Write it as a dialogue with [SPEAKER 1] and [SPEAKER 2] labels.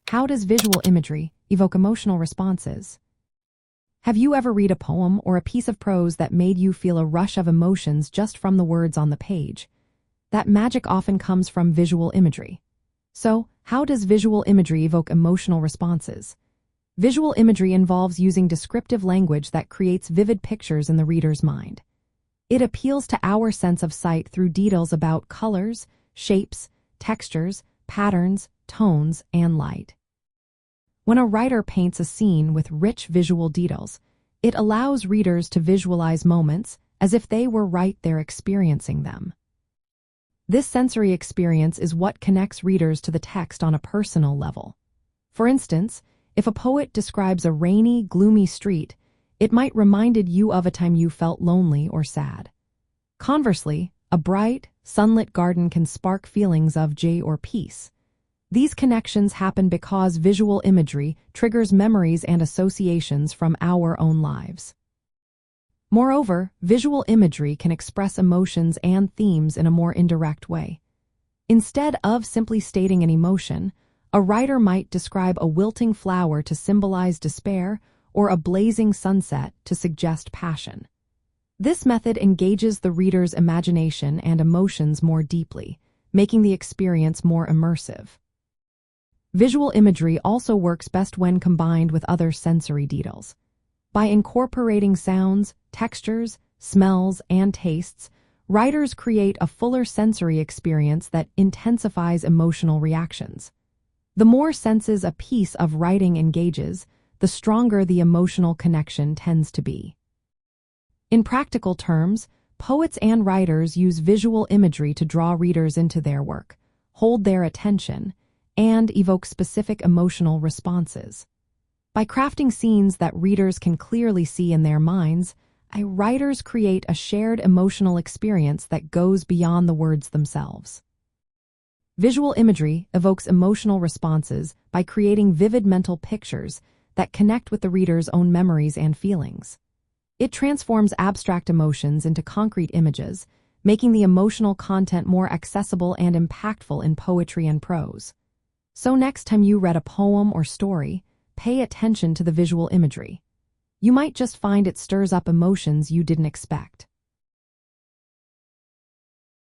[SPEAKER 1] How does visual imagery evoke emotional responses? Have you ever read a poem or a piece of prose that made you feel a rush of emotions just from the words on the page? That magic often comes from visual imagery. So, how does visual imagery evoke emotional responses? Visual imagery involves using descriptive language that creates vivid pictures in the reader's mind. It appeals to our sense of sight through details about colors, shapes, textures, patterns, tones, and light. When a writer paints a scene with rich visual details, it allows readers to visualize moments as if they were right there experiencing them. This sensory experience is what connects readers to the text on a personal level. For instance, if a poet describes a rainy, gloomy street, it might reminded you of a time you felt lonely or sad. Conversely, a bright, sunlit garden can spark feelings of joy or peace. These connections happen because visual imagery triggers memories and associations from our own lives. Moreover, visual imagery can express emotions and themes in a more indirect way. Instead of simply stating an emotion, a writer might describe a wilting flower to symbolize despair or a blazing sunset to suggest passion. This method engages the reader's imagination and emotions more deeply, making the experience more immersive. Visual imagery also works best when combined with other sensory details. By incorporating sounds, textures, smells, and tastes, writers create a fuller sensory experience that intensifies emotional reactions. The more senses a piece of writing engages, the stronger the emotional connection tends to be. In practical terms, poets and writers use visual imagery to draw readers into their work, hold their attention, and evoke specific emotional responses. By crafting scenes that readers can clearly see in their minds, writers create a shared emotional experience that goes beyond the words themselves. Visual imagery evokes emotional responses by creating vivid mental pictures that connect with the reader's own memories and feelings. It transforms abstract emotions into concrete images, making the emotional content more accessible and impactful in poetry and prose. So next time you read a poem or story, pay attention to the visual imagery. You might just find it stirs up emotions you didn't expect.